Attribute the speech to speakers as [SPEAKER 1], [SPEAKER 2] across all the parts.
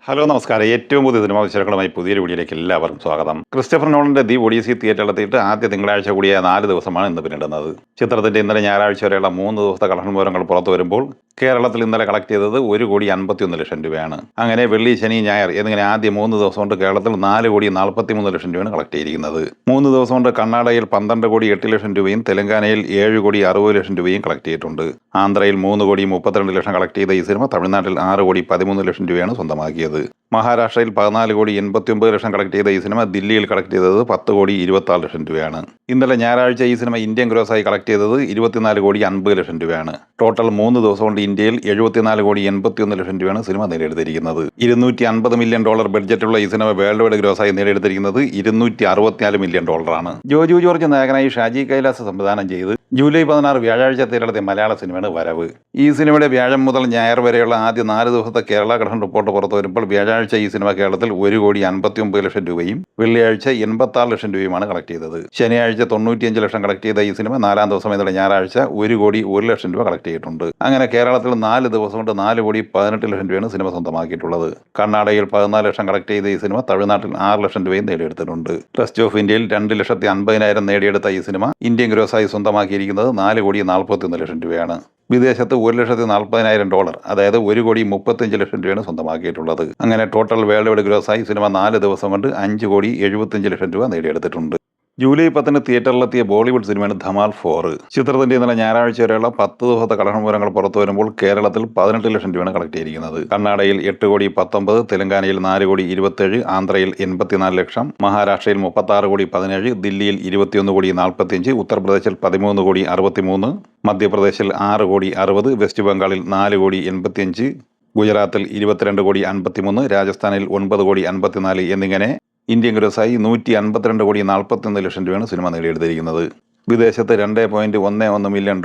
[SPEAKER 1] Hello നമസ്കാരം. ഏറ്റവും പുതിയ സിനിമാ വിശേഷങ്ങളുമായി പുതിയൊരു വീഡിയോയിലേക്ക് എല്ലാവർക്കും സ്വാഗതം. ക്രിസ്റ്റഫർ നോളന്റെ ദി ഒഡീസി തിയേറ്ററിലെത്തിയിട്ട് ആദ്യ തിങ്കളാഴ്ച കൂടിയ 4 ദിവസമാണ് ഇന്ന് പിന്നിടുന്നത്. ചിത്രത്തിന്റെ ഇന്നലെ ഞായറാഴ്ച വരെയുള്ള 3 ദിവസത്തെ കളക്ഷൻ വിവരങ്ങൾ പുറത്തു വരുമ്പോൾ കേരളത്തിൽ ഇന്നലെ കളക്ട് ചെയ്തത് 1,51,00,000 രൂപയാണ്. അങ്ങനെ വെള്ളി, ശനി, ഞായർ എന്നിങ്ങനെ ആദ്യ 3 ദിവസം കൊണ്ട് കേരളത്തിൽ 4,43,00,000 രൂപയാണ് കളക്ട് ചെയ്തിരിക്കുന്നത്. 3 ദിവസം കൊണ്ട് കർണാടകയിൽ 12,08,00,000 രൂപയും തെലങ്കാനയിൽ 7,60,00,000 രൂപയും കളക്ട് ചെയ്തിട്ടുണ്ട്. ആന്ധ്രയിൽ 3,32,00,000 കളക്ട് ചെയ്ത ഈ സിനിമ തമിഴ്നാട്ടിൽ 6,13,00,000 രൂപയാണ് സ്വന്തമാക്കിയത്. മഹാരാഷ്ട്രയിൽ 14,89,00,000 കളക്ട് ചെയ്ത ഈ സിനിമ ദില്ലിയിൽ കളക്ട് ചെയ്തത് 10,26,00,000 രൂപയാണ്. ഇന്നലെ ഞായറാഴ്ച ഈ സിനിമ ഇന്ത്യൻ ഗ്രോസായി കളക്ട് ചെയ്തത് 24,50,00,000 രൂപയാണ്. ടോട്ടൽ 3 ദിവസം കൊണ്ട് ഇന്ത്യയിൽ 74,81,00,000 രൂപയാണ് സിനിമ നേടിയെടുത്തിരിക്കുന്നത്. $250 മില്യൺ ബഡ്ജറ്റുള്ള ഈ സിനിമ വേൾഡ് വൈഡ് ഗ്രോസായി നേടിയെടുത്തിരിക്കുന്നത് $264 മില്യൺ ആണ്. ജോജു ജോർജ് നായകനായി ഷാജി കൈലാസ് സംവിധാനം ചെയ്ത് ജൂലൈ 16 വ്യാഴാഴ്ച തിരളത്തെ മലയാള സിനിമയാണ് വരവ്. ഈ സിനിമയുടെ വ്യാഴം മുതൽ ഞായർ വരെയുള്ള ആദ്യ 4 ദിവസത്തെ കേരള കളക്ഷൻ റിപ്പോർട്ട് പുറത്തു വരുമ്പോൾ വ്യാഴാഴ്ച ഈ സിനിമ കേരളത്തിൽ 1,59,00,000 രൂപയും വെള്ളിയാഴ്ച 86,00,000 രൂപയുമാണ് കളക്ട് ചെയ്തത്. ശനിയാഴ്ച 95 ലക്ഷം കളക്ട് ചെയ്ത ഈ സിനിമ 4-ാം ദിവസം ഇന്നലെ ഞായറാഴ്ച 1,01,00,000 രൂപ കളക്ട് ചെയ്തിട്ടുണ്ട്. അങ്ങനെ കേരളത്തിൽ 4 ദിവസം കൊണ്ട് 4,18,00,000 രൂപയാണ് സിനിമ സ്വന്തമാക്കിയിട്ടുള്ളത്. കർണാടകയിൽ 14 ലക്ഷം കളക്ട് ചെയ്ത ഈ സിനിമ തമിഴ്നാട്ടിൽ 6 ലക്ഷം രൂപയും നേടിയെടുത്തിട്ടുണ്ട്. റെസ്റ്റ് ഓഫ് ഇന്ത്യയിൽ 2,50,000 നേടിയെടുത്ത ഈ സിനിമ ഇന്ത്യൻ ഗ്രോസായി സ്വന്തമാക്കിയിരിക്കുന്നത് 4,41,00,000 രൂപയാണ്. വിദേശത്ത് $1,40,000 അതായത് $1,35,00,000 രൂപയാണ് സ്വന്തമാക്കിയിട്ടുള്ളത്. അങ്ങനെ ടോട്ടൽ വേൾഡ് വൈഡ് ഗ്രോസായി സിനിമ 4 ദിവസം കൊണ്ട് $5,75,00,000 രൂപ നേടിയെടുത്തിട്ടുണ്ട്. ജൂലൈ 10 തിയേറ്ററിലെത്തിയ ബോളിവുഡ് സിനിമയാണ് ധമാൽ 4. ചിത്രത്തിന്റെ ഇന്നലെ ഞായറാഴ്ച വരെയുള്ള 10 ദിവസത്തെ കളക്ഷൻ വിവരങ്ങൾ പുറത്തു വരുമ്പോൾ കേരളത്തിൽ 18 ലക്ഷം രൂപയാണ് കളക്ട് ചെയ്തിരിക്കുന്നത്. കർണാടകയിൽ 8,19,00,000, തെലങ്കാനയിൽ 4,27,00,000, ആന്ധ്രയിൽ 84 ലക്ഷം, മഹാരാഷ്ട്രയിൽ 36,17,00,000, ദില്ലിയിൽ 21,45,00,000, ഉത്തർപ്രദേശിൽ 13,63,00,000, മധ്യപ്രദേശിൽ 6,60,00,000, വെസ്റ്റ് ബംഗാളിൽ 4,85,00,000, ഗുജറാത്തിൽ 22,53,00,000, രാജസ്ഥാനിൽ 9,54,00,000 എന്നിങ്ങനെ ഇന്ത്യൻ ഗ്രോസായി 152,41,00,000 രൂപയാണ് സിനിമ നേടിയെടുത്തിരിക്കുന്നത്. വിദേശത്ത് $2.11 മില്യൺ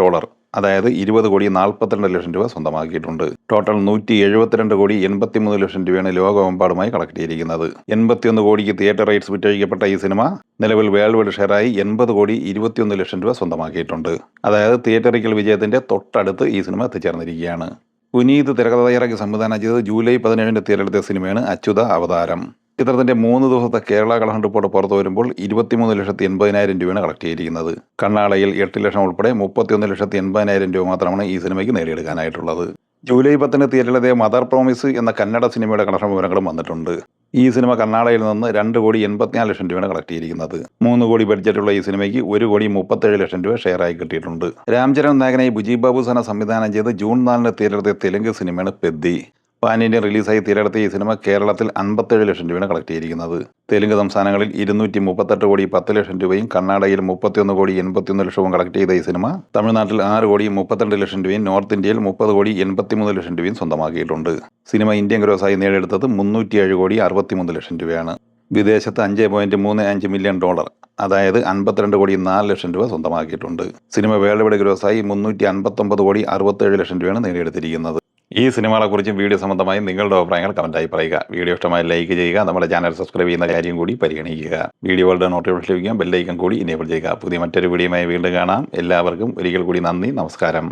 [SPEAKER 1] അതായത് 20,42,00,000 രൂപ സ്വന്തമാക്കിയിട്ടുണ്ട്. ടോട്ടൽ 172,83,00,000 രൂപയാണ് ലോകമെമ്പാടുമായി കളക്ട് ചെയ്തിരിക്കുന്നത്. 81 കോടിക്ക് തിയേറ്റർ റൈറ്റ്സ് വിറ്റഴിക്കപ്പെട്ട ഈ സിനിമ നിലവിൽ വേൾഡ് വൈഡ് ഷെയറായി 80,21,00,000 രൂപ സ്വന്തമാക്കിയിട്ടുണ്ട്. അതായത് തിയേറ്ററിക്കൽ വിജയത്തിന്റെ തൊട്ടടുത്ത് ഈ സിനിമ എത്തിച്ചേർന്നിരിക്കുകയാണ്. പുനീത് തിരക്കഥ തയ്യാറാക്കി സംവിധാനം ചെയ്ത് ജൂലൈ 17 തിയേറ്ററിലെത്തിയ സിനിമയാണ് അച്യുത അവതാരം. ചിത്രത്തിന്റെ 3 ദിവസത്തെ കേരള കളക്ഷൻ റിപ്പോർട്ട് പുറത്തു വരുമ്പോൾ 23,80,000 രൂപയാണ് കളക്ട് ചെയ്തിരിക്കുന്നത്. കർണാടകയിൽ 8 ലക്ഷം ഉൾപ്പെടെ 31,80,000 രൂപ മാത്രമാണ് ഈ സിനിമയ്ക്ക് നേടിയെടുക്കാനായിട്ടുള്ളത്. ജൂലൈ 10 തിയേറ്ററിലെത്തിയ മദർ പ്രോമിസ് എന്ന കന്നഡ സിനിമയുടെ കളക്ഷൻ വിവരങ്ങളും വന്നിട്ടുണ്ട്. ഈ സിനിമ കർണാടകയിൽ നിന്ന് 2,84,00,000 രൂപയാണ് കളക്ട് ചെയ്തിരിക്കുന്നത്. 3 കോടി ബഡ്ജറ്റുള്ള ഈ സിനിമയ്ക്ക് 1,37,00,000 രൂപ ഷെയറായി കിട്ടിയിട്ടുണ്ട്. രാംചരൺ നായകനായി ബുജീബ് ബാബു സന സംവിധാനം ചെയ്ത് ജൂൺ 4 തിയേറ്ററിലെത്തിയ തെലുങ്ക് സിനിമയാണ് പെദ്ദി. പാൻ ഇന്ത്യൻ റിലീസായി തിയേറ്ററിലെത്തിയ ഈ സിനിമ കേരളത്തിൽ 57 ലക്ഷം രൂപയാണ് കളക്ട് ചെയ്തിരിക്കുന്നത്. തെലുങ്ക് സംസ്ഥാനങ്ങളിൽ 238,10,00,000 രൂപയും കർണാടകയിൽ 31,81,00,000 കളക്ട് ചെയ്ത ഈ സിനിമ തമിഴ്നാട്ടിൽ 6,32,00,000 രൂപയും നോർത്ത് ഇന്ത്യയിൽ 30,83,00,000 രൂപയും സ്വന്തമാക്കിയിട്ടുണ്ട്. സിനിമ ഇന്ത്യൻ ഗ്രോസായി നേടിയെടുത്തത് 307,63,00,000 രൂപയാണ്. വിദേശത്ത് $5.35 മില്യൺ അതായത് 52,04,00,000 രൂപ സ്വന്തമാക്കിയിട്ടുണ്ട്. സിനിമ വേൾഡ് വൈഡ് ഗ്രോസായി 359,67,00,000 രൂപയാണ് നേടിയെടുത്തിരിക്കുന്നത്. ഈ സിനിമകളെക്കുറിച്ചും വീഡിയോ സംബന്ധമായി നിങ്ങളുടെ അഭിപ്രായങ്ങൾ കമൻറ്റായി പറയുക. വീഡിയോ ഇഷ്ടമായി ലൈക്ക് ചെയ്യുക. നമ്മുടെ ചാനൽ സബ്സ്ക്രൈബ് ചെയ്യുന്ന കാര്യം കൂടി പരിഗണിക്കുക. വീഡിയോകളുടെ നോട്ടിഫിക്കേഷൻ ലഭിക്കാൻ ബെല്ലൈക്കൺ കൂടി എനേബിൾ ചെയ്യുക. പുതിയ മറ്റൊരു വീഡിയോയുമായി വീണ്ടും കാണാം. എല്ലാവർക്കും ഒരിക്കൽ കൂടി നന്ദി, നമസ്കാരം.